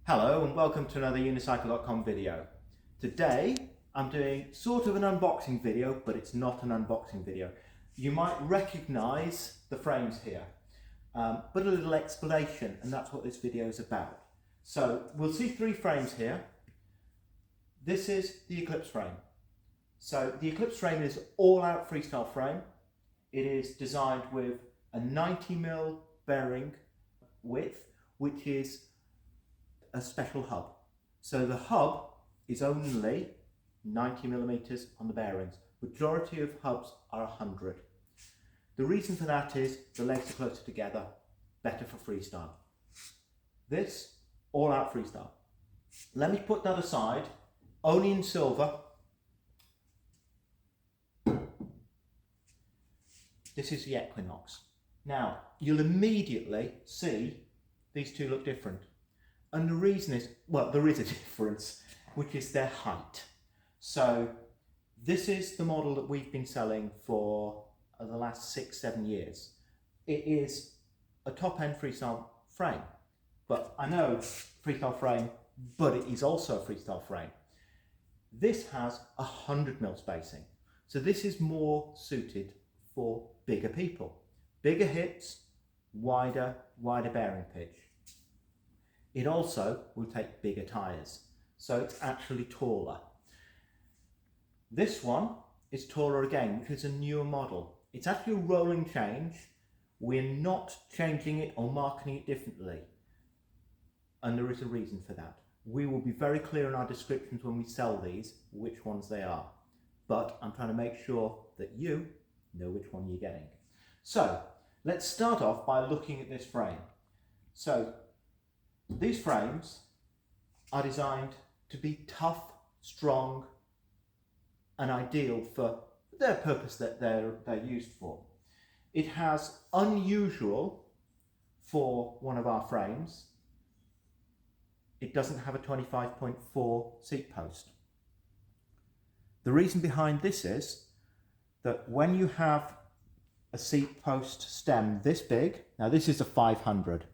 Hello and welcome to another Unicycle.com video. Today I'm doing sort of an unboxing video, but it's not an unboxing video. You might recognise the frames here, but a little explanation, and that's what this video is about. So we'll see three frames here. This is the Eclipse frame. So the Eclipse frame is all-out freestyle frame. It is designed with a 90mm bearing width, which is a special hub. So the hub is only 90mm on the bearings. Majority of hubs are 100. The reason for that is the legs are closer together, better for freestyle. This, all out freestyle. Let me put that aside, only in silver. This is the Equinox. Now, you'll immediately see these two look different. And the reason is, well, there is a difference, which is their height. So this is the model that we've been selling for the last 6-7 years. It is a top-end freestyle frame, but I know freestyle frame, but it is also a freestyle frame. This has 100mm spacing. So this is more suited for bigger people. Bigger hips, wider bearing pitch. It also will take bigger tyres, so it's actually taller. This one is taller again, which is a newer model. It's actually a rolling change. We're not changing it or marketing it differently, and there is a reason for that. We will be very clear in our descriptions when we sell these, which ones they are, but I'm trying to make sure that you know which one you're getting. So let's start off by looking at this frame. So these frames are designed to be tough, strong, and ideal for their purpose that they're used for. It has unusual for one of our frames. It doesn't have a 25.4 seat post. The reason behind this is that when you have a seat post stem this big, now this is a 500,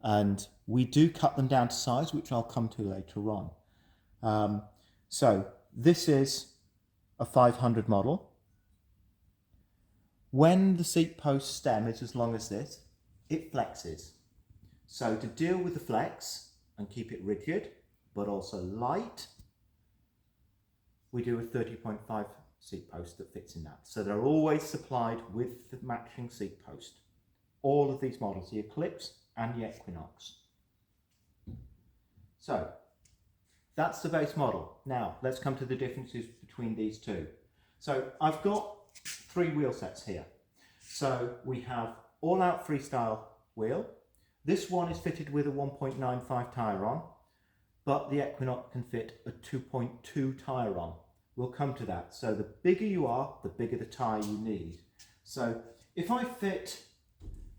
and we do cut them down to size, which I'll come to later on. So this is a 500 model. When the seat post stem is as long as this, it flexes. So to deal with the flex and keep it rigid, but also light, we do a 30.5 seat post that fits in that. So they're always supplied with the matching seat post. All of these models, the Eclipse and the Equinox. So that's the base model. Now let's come to the differences between these two. So I've got three wheel sets here. So we have all out freestyle wheel. This one is fitted with a 1.95 tyre on, but the Equinox can fit a 2.2 tyre on. We'll come to that. So the bigger you are, the bigger the tyre you need. So if I fit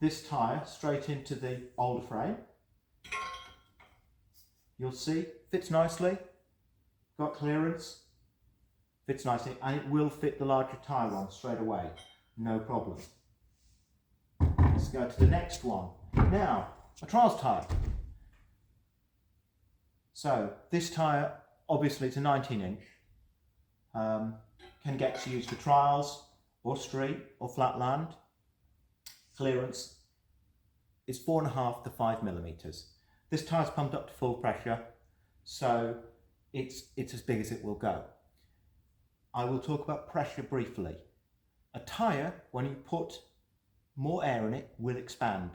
this tyre straight into the older frame, you'll see fits nicely, got clearance, fits nicely, and it will fit the larger tyre on straight away, no problem. Let's go to the next one. Now, a trials tyre. So this tyre, obviously it's a 19-inch, can get used for trials or street or flat land. Clearance is 4.5 to 5mm. This tyre's pumped up to full pressure, so it's as big as it will go. I will talk about pressure briefly. A tyre, when you put more air in it, will expand.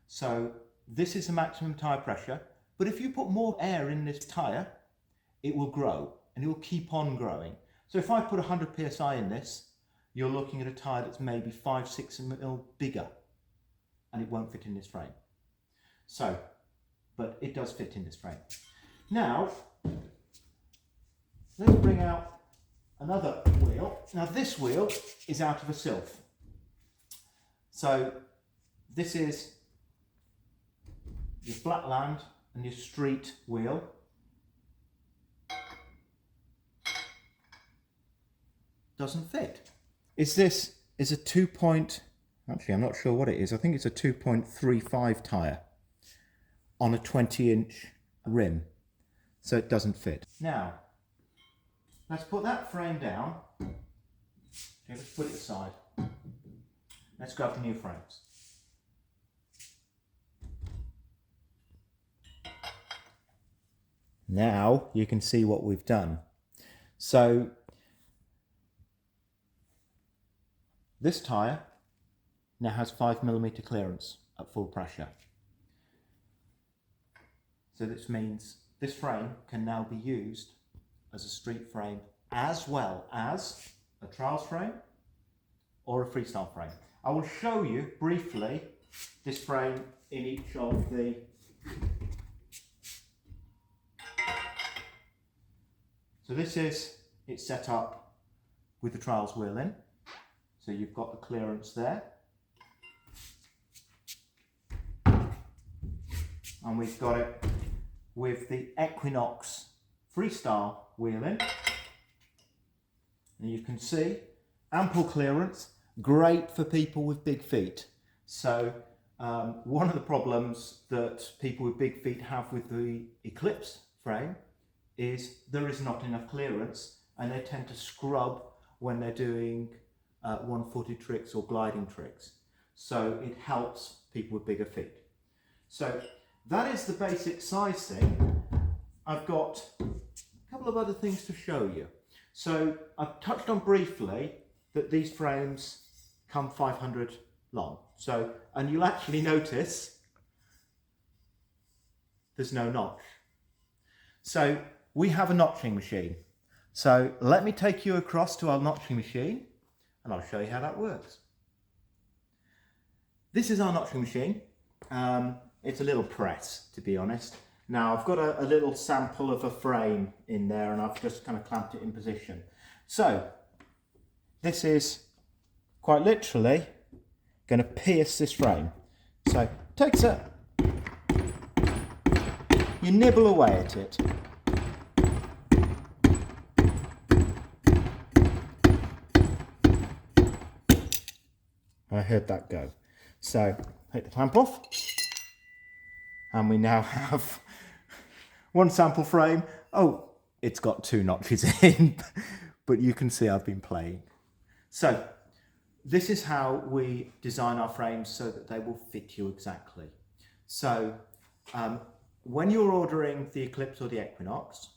So this is the maximum tyre pressure, but if you put more air in this tyre, it will grow, and it will keep on growing. So if I put 100 psi in this, you're looking at a tyre that's maybe 5-6mm bigger, and it won't fit in this frame. So, but it does fit in this frame. Now, let's bring out another wheel. Now this wheel is out of a Sylph. So this is your flatland and your street wheel. Doesn't fit. This is a 2. Actually, I'm not sure what it is. I think it's a 2.35 tyre on a 20-inch rim, so it doesn't fit. Now, let's put that frame down. Okay, let's put it aside. Let's grab the new frames. Now you can see what we've done. So this tyre now has 5mm clearance at full pressure. So this means this frame can now be used as a street frame as well as a trials frame or a freestyle frame. I will show you briefly this frame in each of the So this is it set up with the trials wheel in. So you've got the clearance there. And we've got it with the Equinox freestyle wheel in. And you can see ample clearance, great for people with big feet. So one of the problems that people with big feet have with the Eclipse frame is there is not enough clearance, and they tend to scrub when they're doing one-footed tricks or gliding tricks. So it helps people with bigger feet. So that is the basic size thing. I've got a couple of other things to show you. So I've touched on briefly that these frames come 500 long. So, and you'll actually notice there's no notch. So we have a notching machine. So let me take you across to our notching machine and I'll show you how that works. This is our notching machine. It's a little press, to be honest. Now I've got a little sample of a frame in there and I've just kind of clamped it in position. So this is quite literally going to pierce this frame. So it takes you nibble away at it. I heard that go. So take the clamp off. And we now have one sample frame. Oh, it's got 2 notches in, but you can see I've been playing. So this is how we design our frames so that they will fit you exactly. So when you're ordering the Eclipse or the Equinox,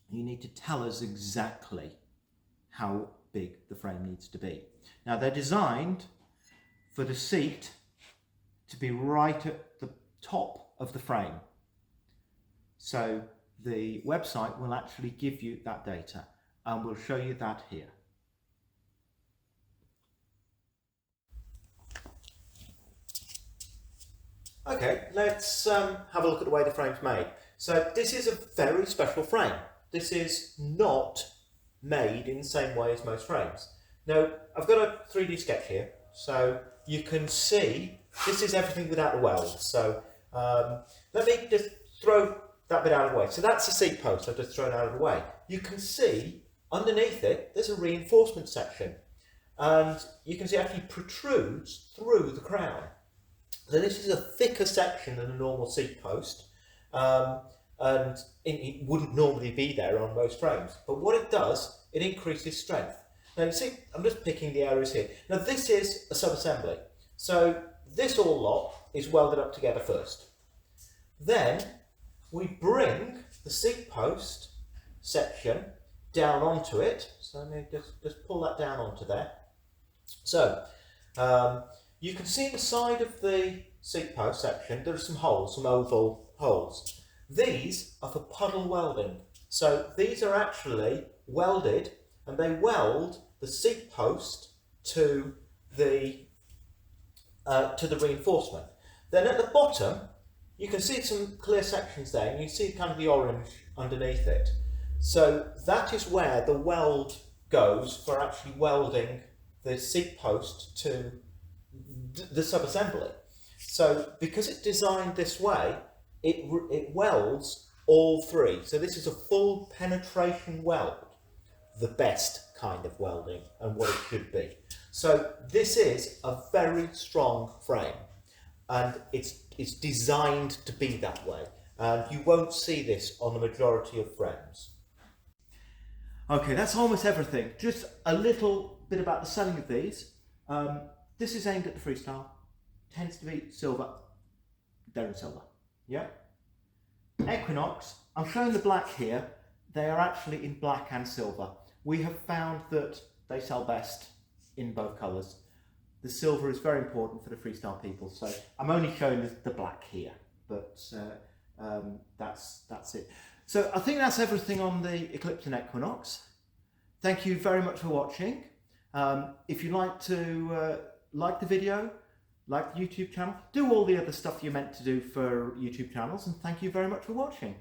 you need to tell us exactly how big the frame needs to be. Now they're designed for the seat to be right at the top of the frame. So the website will actually give you that data and we'll show you that here. Okay, let's have a look at the way the frame's made. So this is a very special frame. This is not made in the same way as most frames. Now, I've got a 3D sketch here, so you can see this is everything without the weld. So let me just throw that bit out of the way. So that's the seat post I've just thrown out of the way. You can see underneath it, there's a reinforcement section. And you can see it actually protrudes through the crown. So this is a thicker section than a normal seat post. And it wouldn't normally be there on most frames. But what it does, it increases strength. Now you see, I'm just picking the areas here. Now this is a sub-assembly. So this all lot is welded up together first. Then we bring the seat post section down onto it. So let me just pull that down onto there. So you can see the side of the seat post section, there are some holes, some oval holes. These are for puddle welding. So these are actually welded and they weld the seat post to the reinforcement. Then at the bottom, you can see some clear sections there and you see kind of the orange underneath it. So that is where the weld goes for actually welding the seat post to the sub-assembly. So because it's designed this way, it welds all three. So this is a full penetration weld, the best kind of welding and what it should be. So this is a very strong frame and it's designed to be that way. and you won't see this on the majority of frames. Okay, that's almost everything. Just a little bit about the selling of these. This is aimed at the freestyle. Tends to be silver. They're in silver. Yeah. Equinox, I'm showing the black here. They are actually in black and silver. We have found that they sell best in both colours. The silver is very important for the freestyle people, so I'm only showing the black here, but that's it. So I think that's everything on the Eclipse and Equinox. Thank you very much for watching. If you'd like to like the video, like the YouTube channel, do all the other stuff you're meant to do for YouTube channels, and thank you very much for watching.